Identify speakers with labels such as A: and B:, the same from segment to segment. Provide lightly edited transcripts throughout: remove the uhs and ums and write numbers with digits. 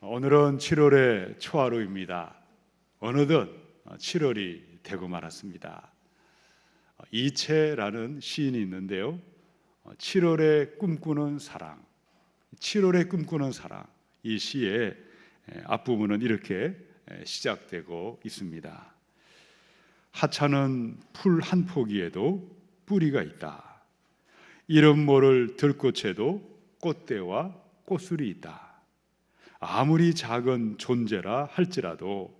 A: 오늘은 7월의 초하루입니다. 어느덧 7월이 되고 말았습니다. 이채라는 시인이 있는데요. 7월에 꿈꾸는 사랑, 7월에 꿈꾸는 사랑, 이 시의 앞부분은 이렇게 시작되고 있습니다. 하찮은 풀 한 포기에도 뿌리가 있다. 이름 모를 들꽃에도 꽃대와 꽃술이 있다. 아무리 작은 존재라 할지라도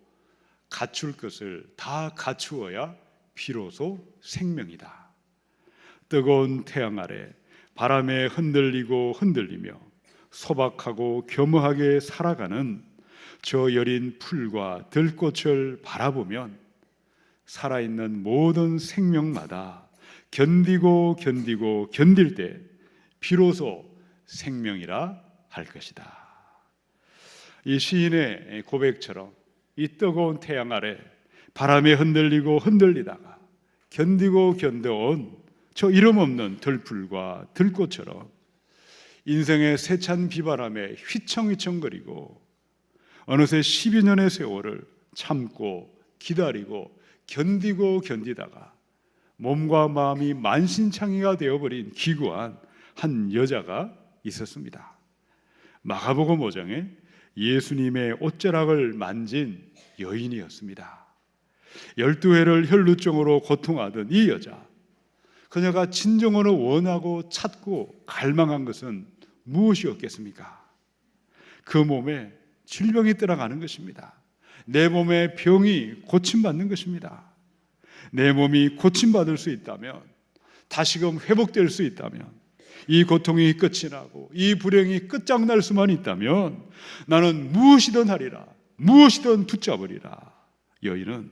A: 갖출 것을 다 갖추어야 비로소 생명이다. 뜨거운 태양 아래 바람에 흔들리며 소박하고 겸허하게 살아가는 저 여린 풀과 들꽃을 바라보면 살아있는 모든 생명마다 견딜 때 비로소 생명이라 할 것이다. 이 시인의 고백처럼 이 뜨거운 태양 아래 바람에 흔들리다가 견뎌온 저 이름 없는 들풀과 들꽃처럼 인생의 세찬 비바람에 휘청휘청거리고 어느새 12 년의 세월을 참고 기다리고 견디다가 몸과 마음이 만신창이가 되어버린 기구한 한 여자가 있었습니다. 마가복음 5장에 예수님의 옷자락을 만진 여인이었습니다. 12회를 혈루증으로 고통하던 이 여자, 그녀가 진정으로 원하고 찾고 갈망한 것은 무엇이었겠습니까? 그 몸에 질병이 떠나가는 것입니다. 내 몸의 병이 고침받는 것입니다. 내 몸이 고침받을 수 있다면, 다시금 회복될 수 있다면, 이 고통이 끝이 나고 이 불행이 끝장날 수만 있다면 나는 무엇이든 하리라, 무엇이든 붙잡으리라. 여인은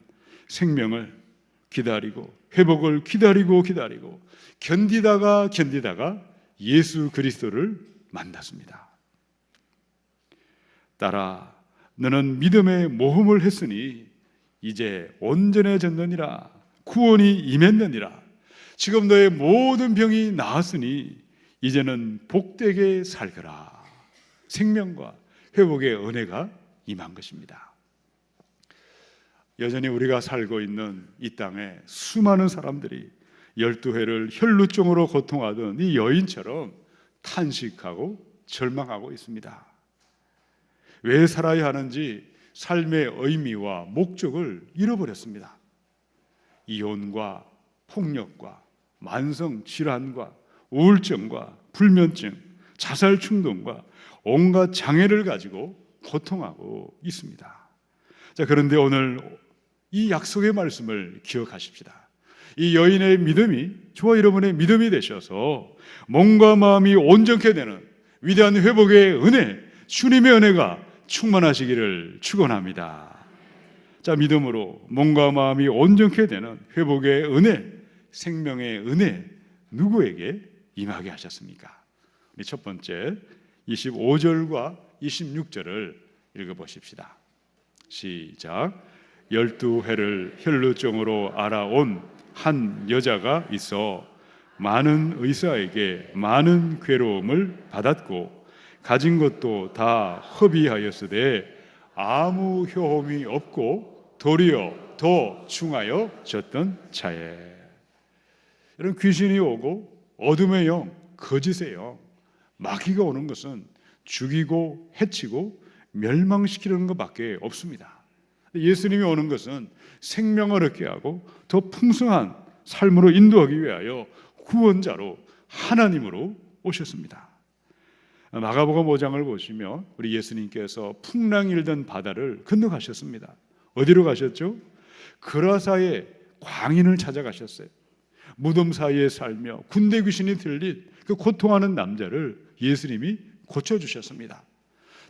A: 생명을 기다리고 회복을 기다리고 견디다가 예수 그리스도를 만났습니다. 딸아, 너는 믿음의 모험을 했으니 이제 온전해졌느니라. 구원이 임했느니라. 지금 너의 모든 병이 나았으니 이제는 복되게 살거라. 생명과 회복의 은혜가 임한 것입니다. 여전히 우리가 살고 있는 이 땅에 수많은 사람들이 12회를 혈루증으로 고통하던 이 여인처럼 탄식하고 절망하고 있습니다. 왜 살아야 하는지 삶의 의미와 목적을 잃어버렸습니다. 이혼과 폭력과 만성 질환과 우울증과 불면증, 자살 충동과 온갖 장애를 가지고 고통하고 있습니다. 자, 그런데 오늘 이 약속의 말씀을 기억하십시다. 이 여인의 믿음이 저와 여러분의 믿음이 되셔서 몸과 마음이 온전케 되는 위대한 회복의 은혜, 주님의 은혜가 충만하시기를 축원합니다. 자, 믿음으로 몸과 마음이 온전케 되는 회복의 은혜, 생명의 은혜, 누구에게 임하게 하셨습니까? 우리 첫 번째 25절과 26절을 읽어보십시다. 시작. 12회를 혈루증으로 알아온 한 여자가 있어 많은 의사에게 많은 괴로움을 받았고 가진 것도 다 허비하였으되 아무 효험이 없고 도리어 더 중하여졌던 자에. 이런 귀신이 오고 어둠의 영, 거짓의 영, 마귀가 오는 것은 죽이고 해치고 멸망시키는 것밖에 없습니다. 예수님이 오는 것은 생명을 얻게 하고 더 풍성한 삶으로 인도하기 위하여 구원자로 하나님으로 오셨습니다. 마가복음 5장을 보시면 우리 예수님께서 풍랑이 일던 바다를 건너가셨습니다. 어디로 가셨죠? 그라사의 광인을 찾아가셨어요. 무덤 사이에 살며 군대 귀신이 들린 그 고통하는 남자를 예수님이 고쳐주셨습니다.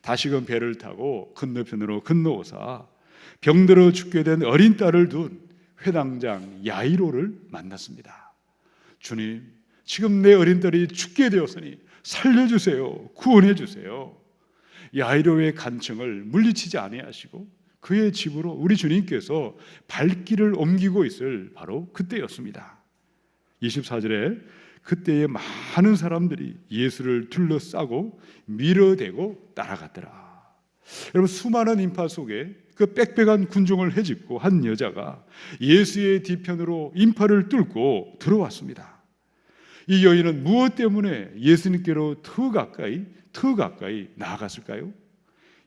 A: 다시금 배를 타고 건너편으로 건너오사 병들어 죽게 된 어린 딸을 둔 회당장 야이로를 만났습니다. 주님, 지금 내 어린 딸이 죽게 되었으니 살려주세요. 구원해 주세요. 야이로의 간청을 물리치지 아니하시고 그의 집으로 우리 주님께서 발길을 옮기고 있을 바로 그때였습니다. 24절에 그때에 많은 사람들이 예수를 둘러싸고 밀어대고 따라갔더라. 여러분, 수많은 인파 속에 그 빽빽한 군중을 헤집고 한 여자가 예수의 뒤편으로 인파를 뚫고 들어왔습니다. 이 여인은 무엇 때문에 예수님께로 더 가까이 나아갔을까요?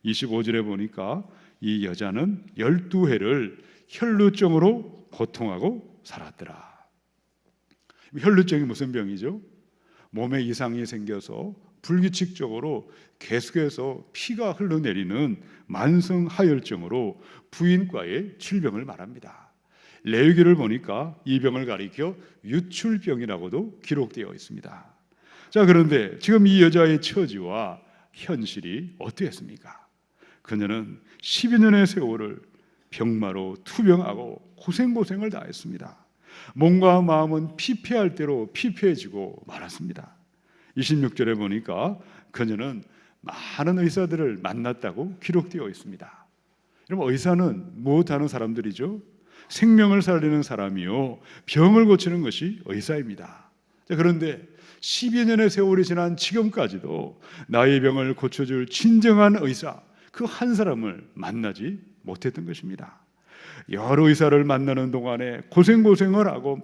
A: 25절에 보니까 이 여자는 12해를 혈루증으로 고통하고 살았더라. 혈루증이 무슨 병이죠? 몸에 이상이 생겨서 불규칙적으로 계속해서 피가 흘러내리는 만성 하혈증으로 부인과의 질병을 말합니다. 레위기를 보니까 이 병을 가리켜 유출병이라고도 기록되어 있습니다. 자, 그런데 지금 이 여자의 처지와 현실이 어떠했습니까? 그녀는 12년의 세월을 병마로 투병하고 고생을 다했습니다. 몸과 마음은 피폐할 대로 피폐해지고 말았습니다. 26절에 보니까 그녀는 많은 의사들을 만났다고 기록되어 있습니다. 여러분, 의사는 무엇하는 사람들이죠? 생명을 살리는 사람이요, 병을 고치는 것이 의사입니다. 자, 그런데 12년의 세월이 지난 지금까지도 나의 병을 고쳐줄 진정한 의사, 그 한 사람을 만나지 못했던 것입니다. 여러 의사를 만나는 동안에 고생을 하고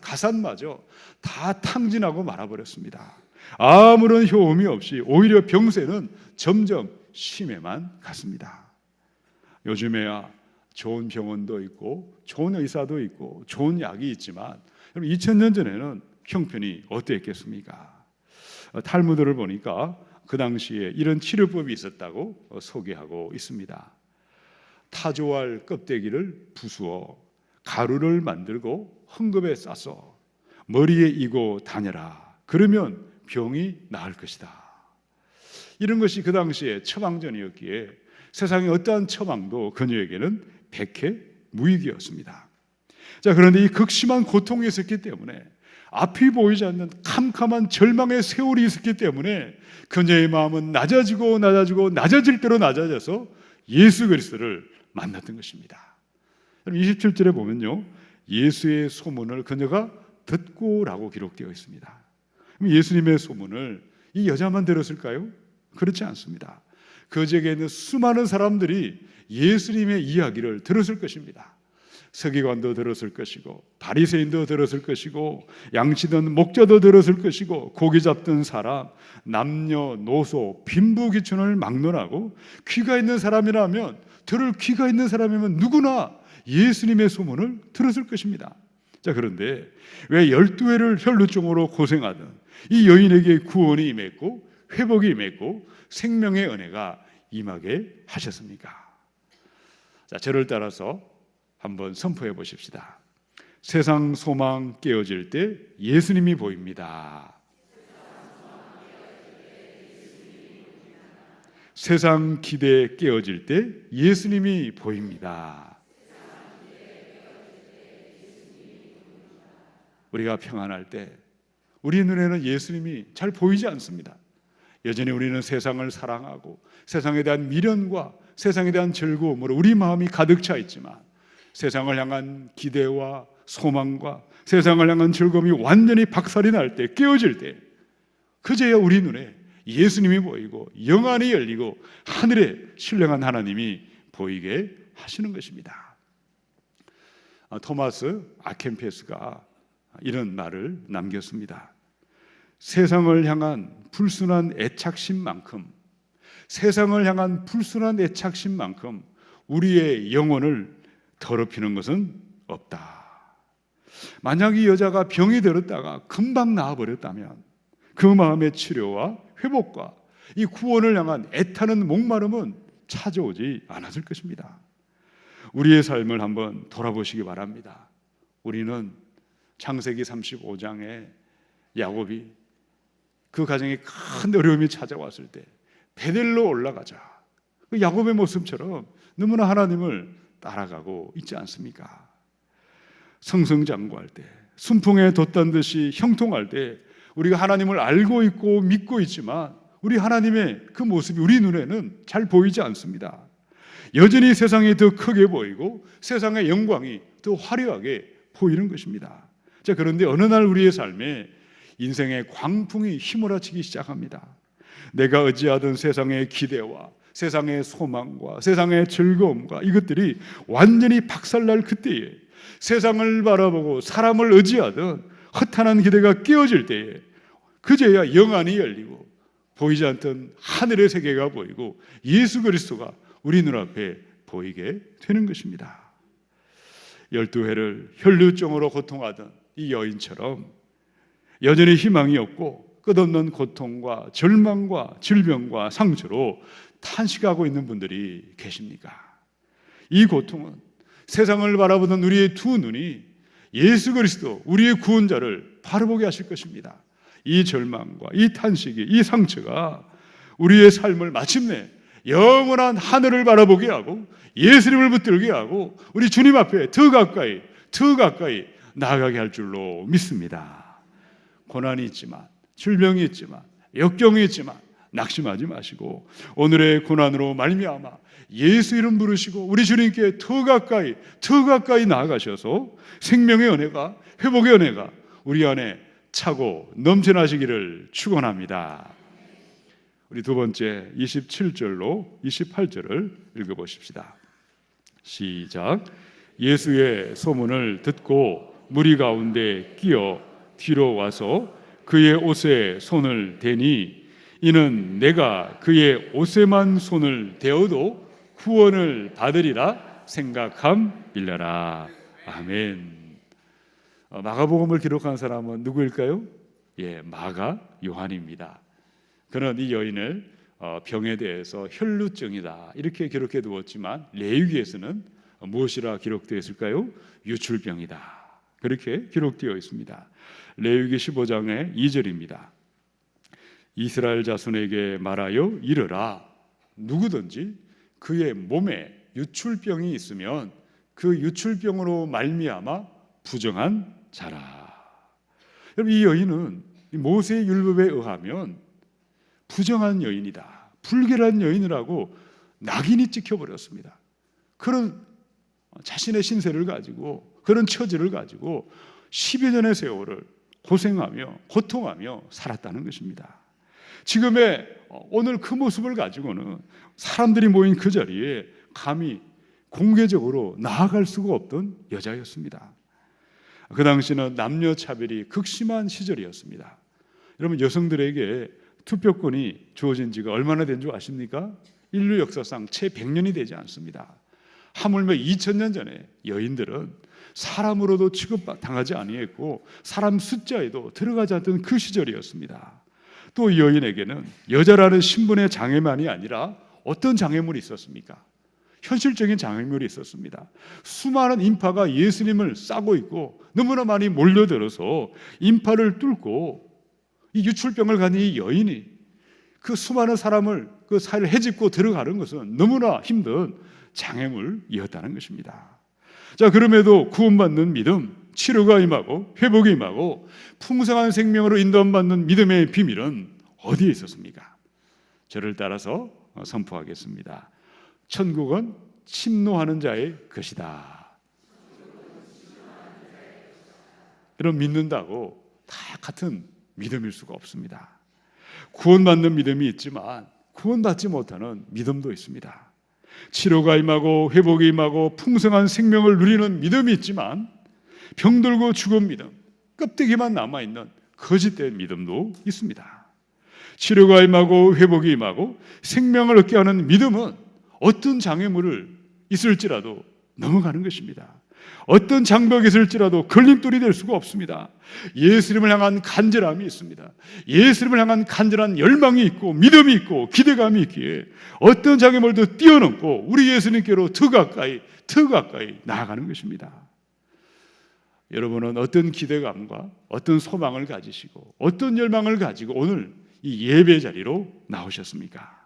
A: 가산마저 다 탕진하고 말아버렸습니다. 아무런 효험이 없이 오히려 병세는 점점 심해만 갔습니다. 요즘에야 좋은 병원도 있고 좋은 의사도 있고 좋은 약이 있지만 2000년 전에는 형편이 어땠겠습니까? 탈무드를 보니까 그 당시에 이런 치료법이 있었다고 소개하고 있습니다. 타조알 껍데기를 부수어 가루를 만들고 헝겊에 싸서 머리에 이고 다녀라. 그러면 병이 나을 것이다. 이런 것이 그 당시에 처방전이었기에 세상의 어떠한 처방도 그녀에게는 백해무익이었습니다. 자, 그런데 이 극심한 고통이 있었기 때문에, 앞이 보이지 않는 캄캄한 절망의 세월이 있었기 때문에 그녀의 마음은 낮아질 대로 낮아져서 예수 그리스도를 만났던 것입니다. 27절에 보면요, 예수의 소문을 그녀가 듣고라고 기록되어 있습니다. 예수님의 소문을 이 여자만 들었을까요? 그렇지 않습니다. 그 지역에 있는 수많은 사람들이 예수님의 이야기를 들었을 것입니다. 서기관도 들었을 것이고, 바리새인도 들었을 것이고, 양치던 목자도 들었을 것이고, 고기 잡던 사람, 남녀노소, 빈부귀천을 막론하고 귀가 있는 사람이라면, 들을 귀가 있는 사람이면 누구나 예수님의 소문을 들었을 것입니다. 자, 그런데 왜 12회를 혈루증으로 고생하던 이 여인에게 구원이 임했고 회복이 임했고 생명의 은혜가 임하게 하셨습니까? 자, 저를 따라서 한번 선포해 보십시다. 세상 소망 깨어질 때 예수님이 보입니다. 세상 기대 깨어질 때 예수님이 보입니다. 우리가 평안할 때 우리 눈에는 예수님이 잘 보이지 않습니다. 여전히 우리는 세상을 사랑하고 세상에 대한 미련과 세상에 대한 즐거움으로 우리 마음이 가득 차 있지만, 세상을 향한 기대와 소망과 세상을 향한 즐거움이 완전히 박살이 날 때, 깨어질 때, 그제야 우리 눈에 예수님이 보이고 영안이 열리고 하늘에 신령한 하나님이 보이게 하시는 것입니다. 토마스 아켄페스가 이런 말을 남겼습니다. 세상을 향한 불순한 애착심만큼 우리의 영혼을 더럽히는 것은 없다. 만약 이 여자가 병이 들었다가 금방 나아버렸다면 그 마음의 치료와 회복과 이 구원을 향한 애타는 목마름은 찾아오지 않았을 것입니다. 우리의 삶을 한번 돌아보시기 바랍니다. 우리는 창세기 35장에 야곱이 그 가정에 큰 어려움이 찾아왔을 때 베델로 올라가자, 그 야곱의 모습처럼 너무나 하나님을 따라가고 있지 않습니까? 승승장구할 때, 순풍에 돛단 듯이 형통할 때 우리가 하나님을 알고 있고 믿고 있지만 우리 하나님의 그 모습이 우리 눈에는 잘 보이지 않습니다. 여전히 세상이 더 크게 보이고 세상의 영광이 더 화려하게 보이는 것입니다. 자, 그런데 어느 날 우리의 삶에 인생의 광풍이 휘몰아치기 시작합니다. 내가 의지하던 세상의 기대와 세상의 소망과 세상의 즐거움과 이것들이 완전히 박살날 그때에, 세상을 바라보고 사람을 의지하던 허탄한 기대가 깨어질 때에, 그제야 영안이 열리고 보이지 않던 하늘의 세계가 보이고 예수 그리스도가 우리 눈앞에 보이게 되는 것입니다. 12해를 혈루증으로 고통하던 이 여인처럼 여전히 희망이 없고 끝없는 고통과 절망과 질병과 상처로 탄식하고 있는 분들이 계십니까? 이 고통은 세상을 바라보던 우리의 두 눈이 예수 그리스도 우리의 구원자를 바라보게 하실 것입니다. 이 절망과 이 탄식이, 이 상처가 우리의 삶을 마침내 영원한 하늘을 바라보게 하고 예수님을 붙들게 하고 우리 주님 앞에 더 가까이 나아가게 할 줄로 믿습니다. 고난이 있지만, 질병이 있지만, 역경이 있지만 낙심하지 마시고 오늘의 고난으로 말미암아 예수 이름 부르시고 우리 주님께 더 가까이 나아가셔서 생명의 은혜가, 회복의 은혜가 우리 안에 차고 넘쳐나시기를 축원합니다. 우리 두 번째 27절로 28절을 읽어보십시다. 시작. 예수의 소문을 듣고 무리 가운데 끼어 뒤로 와서 그의 옷에 손을 대니 이는 내가 그의 옷에만 손을 대어도 구원을 받으리라 생각함일러라. 아멘. 마가복음을 기록한 사람은 누구일까요? 마가 요한입니다. 그는 이 여인을 병에 대해서 혈루증이다 이렇게 기록해 두었지만 레위기에서는 무엇이라 기록되어 있을까요? 유출병이다 그렇게 기록되어 있습니다. 레위기 15장의 2절입니다. 이스라엘 자손에게 말하여 이르라. 누구든지 그의 몸에 유출병이 있으면 그 유출병으로 말미암아 부정한 자라. 여러분, 이 여인은 모세의 율법에 의하면 부정한 여인이다, 불결한 여인이라고 낙인이 찍혀버렸습니다. 그런 자신의 신세를 가지고, 그런 처지를 가지고 10여 년의 세월을 고생하며 고통하며 살았다는 것입니다. 지금의 오늘 그 모습을 가지고는 사람들이 모인 그 자리에 감히 공개적으로 나아갈 수가 없던 여자였습니다. 그 당시는 남녀 차별이 극심한 시절이었습니다. 여러분, 여성들에게 투표권이 주어진 지가 얼마나 된 줄 아십니까? 인류 역사상 채 100년이 되지 않습니다. 하물며 2000년 전에 여인들은 사람으로도 취급당하지 아니했고 사람 숫자에도 들어가지 않던 그 시절이었습니다. 또 여인에게는 여자라는 신분의 장애만이 아니라 어떤 장애물이 있었습니까? 현실적인 장애물이 있었습니다. 수많은 인파가 예수님을 싸고 있고 너무나 많이 몰려들어서 인파를 뚫고 이 유출병을 가진 이 여인이 그 수많은 사람을 그 사이를 헤집고 들어가는 것은 너무나 힘든 장애물이었다는 것입니다. 자, 그럼에도 구원받는 믿음, 치료가 임하고 회복이 임하고 풍성한 생명으로 인도받는 믿음의 비밀은 어디에 있었습니까? 저를 따라서 선포하겠습니다. 천국은 침노하는 자의 것이다. 여러분, 믿는다고 다 같은 믿음일 수가 없습니다. 구원받는 믿음이 있지만 구원받지 못하는 믿음도 있습니다. 치료가 임하고 회복이 임하고 풍성한 생명을 누리는 믿음이 있지만 병들고 죽은 믿음, 껍데기만 남아있는 거짓된 믿음도 있습니다. 치료가 임하고 회복이 임하고 생명을 얻게 하는 믿음은 어떤 장애물을 있을지라도 넘어가는 것입니다. 어떤 장벽이 있을지라도 걸림돌이 될 수가 없습니다. 예수님을 향한 간절함이 있습니다. 예수님을 향한 간절한 열망이 있고 믿음이 있고 기대감이 있기에 어떤 장애물도 뛰어넘고 우리 예수님께로 더 가까이 나아가는 것입니다. 여러분은 어떤 기대감과 어떤 소망을 가지시고 어떤 열망을 가지고 오늘 이 예배 자리로 나오셨습니까?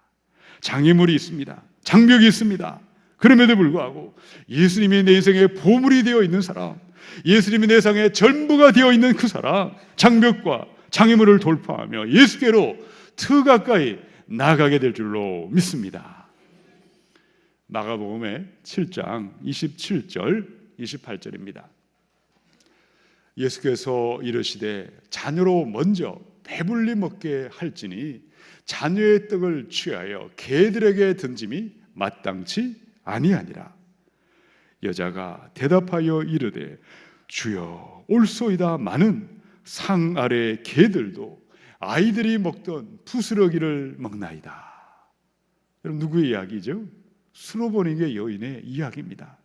A: 장애물이 있습니다. 장벽이 있습니다. 그럼에도 불구하고 예수님이 내 인생에 보물이 되어 있는 사람, 예수님이 내 세상에 전부가 되어 있는 그 사람, 장벽과 장애물을 돌파하며 예수께로 더 가까이 나아가게 될 줄로 믿습니다. 마가복음의 7장 27절 28절입니다. 예수께서 이르시되 자녀로 먼저 배불리 먹게 할지니 자녀의 떡을 취하여 개들에게 던짐이 마땅치 아니하니라. 여자가 대답하여 이르되 주여 올소이다. 마는 상 아래 개들도 아이들이 먹던 부스러기를 먹나이다. 여러분, 누구의 이야기죠? 수로보니게 여인의 이야기입니다.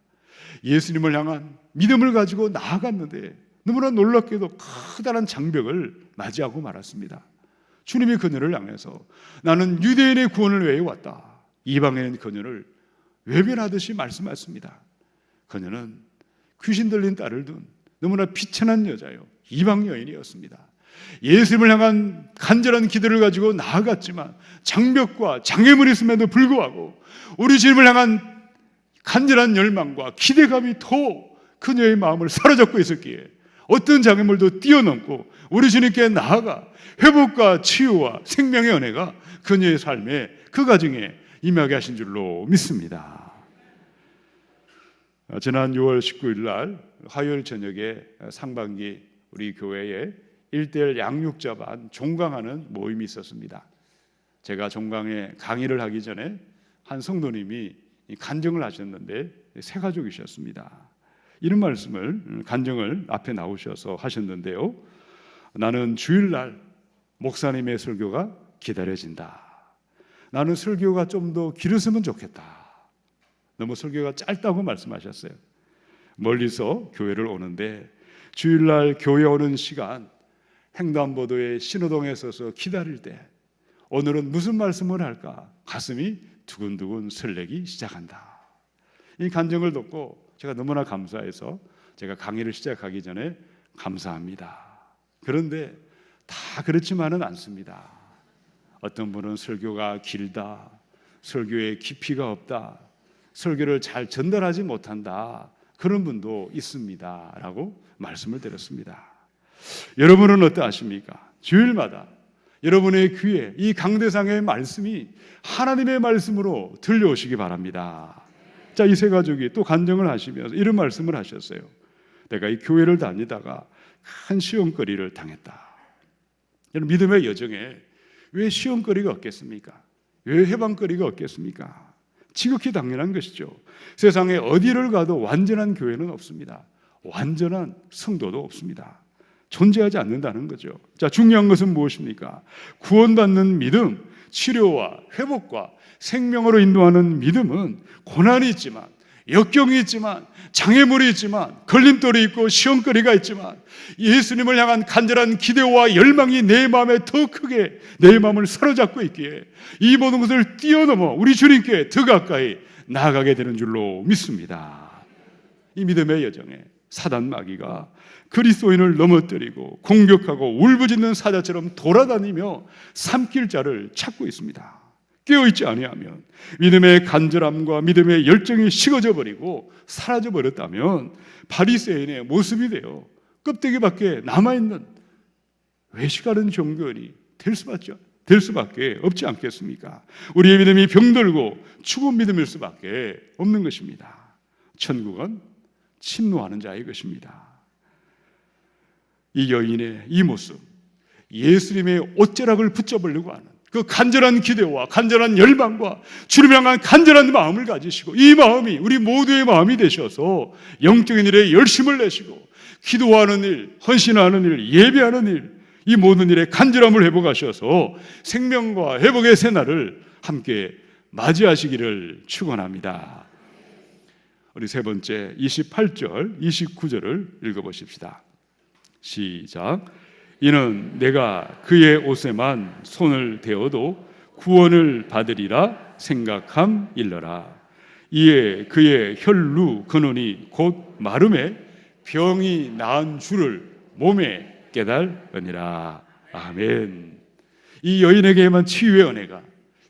A: 예수님을 향한 믿음을 가지고 나아갔는데 너무나 놀랍게도 커다란 장벽을 맞이하고 말았습니다. 주님이 그녀를 향해서 나는 유대인의 구원을 위해 왔다. 이방인의 그녀를 외면하듯이 말씀하셨습니다. 그녀는 귀신 들린 딸을 둔 너무나 비천한 여자요, 이방 여인이었습니다. 예수님을 향한 간절한 기도를 가지고 나아갔지만 장벽과 장애물이 있음에도 불구하고 우리 주님을 향한 간절한 열망과 기대감이 더 그녀의 마음을 사로잡고 있었기에 어떤 장애물도 뛰어넘고 우리 주님께 나아가 회복과 치유와 생명의 은혜가 그녀의 삶에, 그 가정에 임하게 하신 줄로 믿습니다. 지난 6월 19일 날 화요일 저녁에 상반기 우리 교회에 1:1 양육자반 종강하는 모임이 있었습니다. 제가 종강에 강의를 하기 전에 한 성도님이 간증을 하셨는데 세 가족이셨습니다. 이런 말씀을, 간증을 앞에 나오셔서 하셨는데요. 나는 주일날 목사님의 설교가 기다려진다. 나는 설교가 좀 더 길었으면 좋겠다. 너무 설교가 짧다고 말씀하셨어요. 멀리서 교회를 오는데 주일날 교회 오는 시간 횡단보도에 신호등에 서서 기다릴 때 오늘은 무슨 말씀을 할까 가슴이 두근두근 설레기 시작한다. 이 간증을 듣고 제가 너무나 감사해서 제가 강의를 시작하기 전에 감사합니다. 그런데 다 그렇지만은 않습니다. 어떤 분은 설교가 길다, 설교에 깊이가 없다, 설교를 잘 전달하지 못한다, 그런 분도 있습니다 라고 말씀을 드렸습니다. 여러분은 어떠하십니까? 주일마다 여러분의 귀에 이 강대상의 말씀이 하나님의 말씀으로 들려오시기 바랍니다. 자, 이 세 가족이 또 간증을 하시면서 이런 말씀을 하셨어요. 내가 이 교회를 다니다가 큰 시험거리를 당했다. 여러분, 믿음의 여정에 왜 시험거리가 없겠습니까? 왜 해방거리가 없겠습니까? 지극히 당연한 것이죠. 세상에 어디를 가도 완전한 교회는 없습니다. 완전한 성도도 없습니다. 존재하지 않는다는 거죠. 자, 중요한 것은 무엇입니까? 구원받는 믿음, 치료와 회복과 생명으로 인도하는 믿음은 고난이 있지만, 역경이 있지만, 장애물이 있지만, 걸림돌이 있고 시험거리가 있지만 예수님을 향한 간절한 기대와 열망이 내 마음에 더 크게 내 마음을 사로잡고 있기에 이 모든 것을 뛰어넘어 우리 주님께 더 가까이 나아가게 되는 줄로 믿습니다. 이 믿음의 여정에 사단 마귀가 그리스도인을 넘어뜨리고 공격하고 울부짖는 사자처럼 돌아다니며 삼킬 자를 찾고 있습니다. 깨어있지 아니하면 믿음의 간절함과 믿음의 열정이 식어져 버리고 사라져 버렸다면 바리새인의 모습이 되어 껍데기밖에 남아있는 외식하는 종교인이 될 수밖에 없지 않겠습니까? 우리의 믿음이 병들고 죽은 믿음일 수밖에 없는 것입니다. 천국은 침노하는 자의 것입니다. 이 여인의 이 모습, 예수님의 옷자락을 붙잡으려고 하는 그 간절한 기대와 간절한 열망과 주님을 향한 간절한 마음을 가지시고 이 마음이 우리 모두의 마음이 되셔서 영적인 일에 열심을 내시고 기도하는 일, 헌신하는 일, 예배하는 일, 이 모든 일에 간절함을 회복하셔서 생명과 회복의 새날을 함께 맞이하시기를 축원합니다. 우리 세 번째 28절, 29절을 읽어보십시다. 시작. 이는 내가 그의 옷에만 손을 대어도 구원을 받으리라 생각함일러라. 이에 그의 혈루 근원이 곧 마름에 병이 나은 줄을 몸에 깨달으니라. 아멘. 이 여인에게만 치유의 은혜가,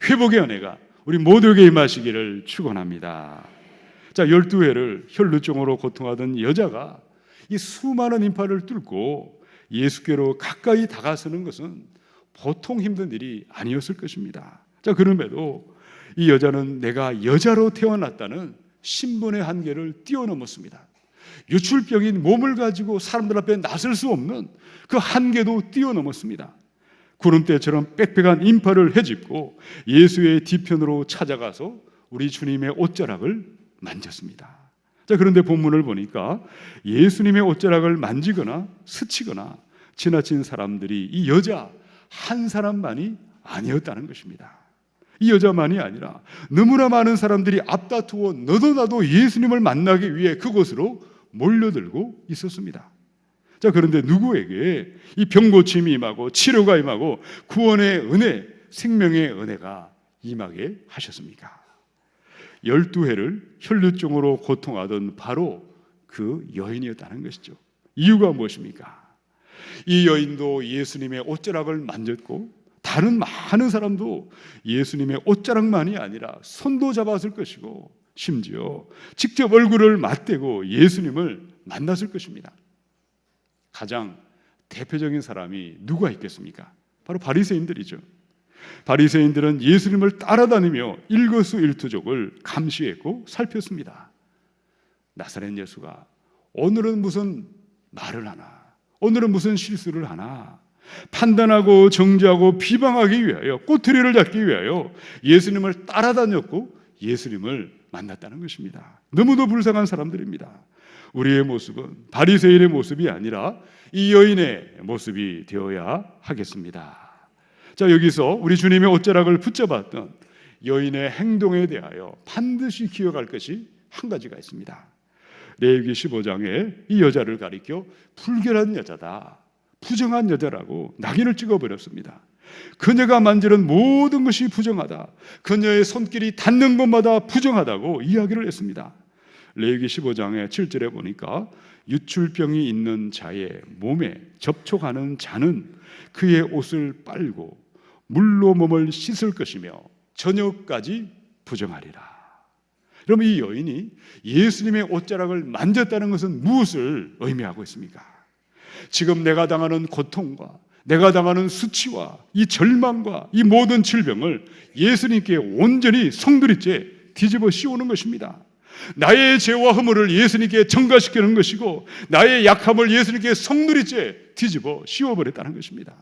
A: 회복의 은혜가 우리 모두에게 임하시기를 축원합니다. 자, 12회를 혈루증으로 고통하던 여자가 이 수많은 인파를 뚫고 예수께로 가까이 다가서는 것은 보통 힘든 일이 아니었을 것입니다. 자, 그럼에도 이 여자는 내가 여자로 태어났다는 신분의 한계를 뛰어넘었습니다. 유출병인 몸을 가지고 사람들 앞에 나설 수 없는 그 한계도 뛰어넘었습니다. 구름대처럼 빽빽한 인파를 헤집고 예수의 뒤편으로 찾아가서 우리 주님의 옷자락을 만졌습니다. 자, 그런데 본문을 보니까 예수님의 옷자락을 만지거나 스치거나 지나친 사람들이 이 여자 한 사람만이 아니었다는 것입니다. 이 여자만이 아니라 너무나 많은 사람들이 앞다투어 너도 나도 예수님을 만나기 위해 그곳으로 몰려들고 있었습니다. 자, 그런데 누구에게 이 병고침이 임하고 치료가 임하고 구원의 은혜, 생명의 은혜가 임하게 하셨습니까? 12해를 혈루증으로 고통하던 바로 그 여인이었다는 것이죠. 이유가 무엇입니까? 이 여인도 예수님의 옷자락을 만졌고 다른 많은 사람도 예수님의 옷자락만이 아니라 손도 잡았을 것이고 심지어 직접 얼굴을 맞대고 예수님을 만났을 것입니다. 가장 대표적인 사람이 누가 있겠습니까? 바로 바리새인들이죠. 바리새인들은 예수님을 따라다니며 일거수일투족을 감시했고 살폈습니다. 나사렛 예수가 오늘은 무슨 말을 하나, 오늘은 무슨 실수를 하나, 판단하고 정죄하고 비방하기 위하여, 꼬투리를 잡기 위하여 예수님을 따라다녔고 예수님을 만났다는 것입니다. 너무도 불쌍한 사람들입니다. 우리의 모습은 바리새인의 모습이 아니라 이 여인의 모습이 되어야 하겠습니다. 자, 여기서 우리 주님의 옷자락을 붙잡았던 여인의 행동에 대하여 반드시 기억할 것이 한 가지가 있습니다. 레위기 15장에 이 여자를 가리켜 불결한 여자다, 부정한 여자라고 낙인을 찍어버렸습니다. 그녀가 만지는 모든 것이 부정하다, 그녀의 손길이 닿는 곳마다 부정하다고 이야기를 했습니다. 레위기 15장의 7절에 보니까 유출병이 있는 자의 몸에 접촉하는 자는 그의 옷을 빨고 물로 몸을 씻을 것이며 저녁까지 부정하리라. 그럼 이 여인이 예수님의 옷자락을 만졌다는 것은 무엇을 의미하고 있습니까? 지금 내가 당하는 고통과 내가 당하는 수치와 이 절망과 이 모든 질병을 예수님께 온전히 송두리째 뒤집어 씌우는 것입니다. 나의 죄와 허물을 예수님께 전가시키는 것이고 나의 약함을 예수님께 송두리째 뒤집어 씌워버렸다는 것입니다.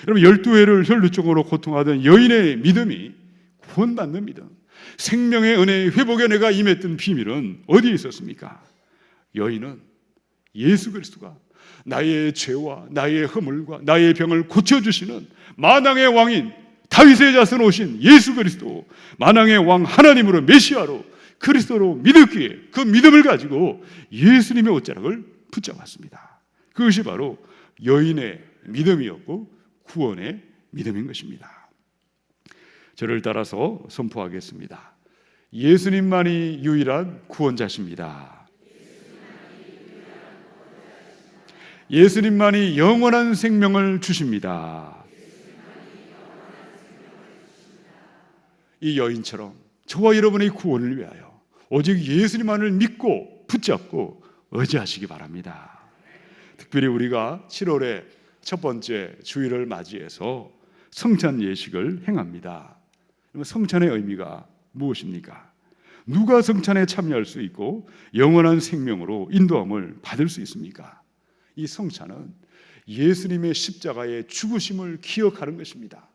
A: 여러분, 12해를 혈루증으로 고통하던 여인의 믿음이 구원받는 믿음, 생명의 은혜의 회복에 내가 임했던 비밀은 어디에 있었습니까? 여인은 예수 그리스도가 나의 죄와 나의 허물과 나의 병을 고쳐주시는 만왕의 왕인 다윗의 자손 오신 예수 그리스도, 만왕의 왕 하나님으로 메시아로 그리스도로 믿었기에 그 믿음을 가지고 예수님의 옷자락을 붙잡았습니다. 그것이 바로 여인의 믿음이었고 구원의 믿음인 것입니다. 저를 따라서 선포하겠습니다. 예수님만이 유일한 구원자십니다. 예수님만이 영원한 생명을 주십니다. 이 여인처럼 저와 여러분의 구원을 위하여 오직 예수님만을 믿고 붙잡고 의지하시기 바랍니다. 특별히 우리가 7월에 첫 번째 주일을 맞이해서 성찬 예식을 행합니다. 성찬의 의미가 무엇입니까? 누가 성찬에 참여할 수 있고 영원한 생명으로 인도함을 받을 수 있습니까? 이 성찬은 예수님의 십자가의 죽으심을 기억하는 것입니다.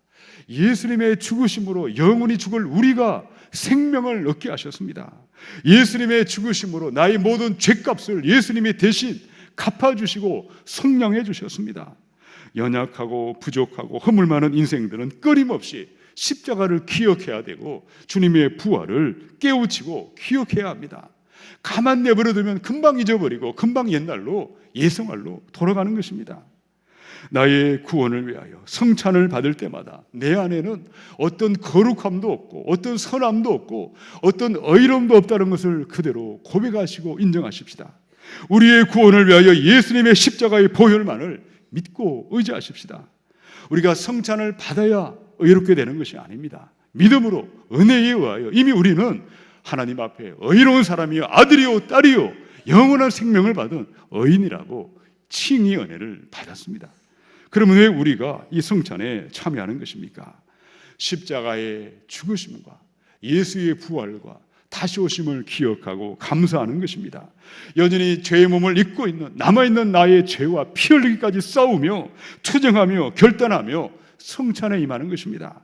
A: 예수님의 죽으심으로 영원히 죽을 우리가 생명을 얻게 하셨습니다. 예수님의 죽으심으로 나의 모든 죄값을 예수님이 대신 갚아주시고 속량해 주셨습니다. 연약하고 부족하고 허물 많은 인생들은 끊임없이 십자가를 기억해야 되고 주님의 부활을 깨우치고 기억해야 합니다. 가만 내버려두면 금방 잊어버리고 금방 옛날로 예생활로 돌아가는 것입니다. 나의 구원을 위하여 성찬을 받을 때마다 내 안에는 어떤 거룩함도 없고 어떤 선함도 없고 어떤 의로움도 없다는 것을 그대로 고백하시고 인정하십시다. 우리의 구원을 위하여 예수님의 십자가의 보혈만을 믿고 의지하십시다. 우리가 성찬을 받아야 의롭게 되는 것이 아닙니다. 믿음으로 은혜에 의하여 이미 우리는 하나님 앞에 의로운 사람이요 아들이요 딸이요 영원한 생명을 받은 의인이라고 칭의 은혜를 받았습니다. 그러면 왜 우리가 이 성찬에 참여하는 것입니까? 십자가의 죽으심과 예수의 부활과 다시 오심을 기억하고 감사하는 것입니다. 여전히 죄의 몸을 입고 있는 남아있는 나의 죄와 피 흘리기까지 싸우며 투정하며 결단하며 성찬에 임하는 것입니다.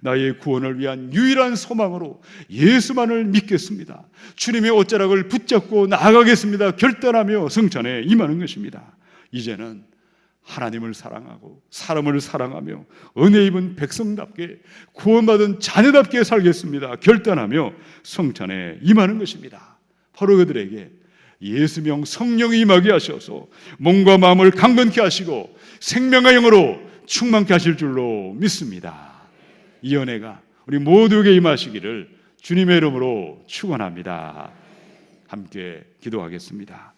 A: 나의 구원을 위한 유일한 소망으로 예수만을 믿겠습니다. 주님의 옷자락을 붙잡고 나아가겠습니다. 결단하며 성찬에 임하는 것입니다. 이제는 하나님을 사랑하고 사람을 사랑하며 은혜 입은 백성답게 구원받은 자녀답게 살겠습니다. 결단하며 성찬에 임하는 것입니다. 바로 그들에게 예수명 성령이 임하게 하셔서 몸과 마음을 강건케 하시고 생명의 영으로 충만케 하실 줄로 믿습니다. 이 은혜가 우리 모두에게 임하시기를 주님의 이름으로 축원합니다. 함께 기도하겠습니다.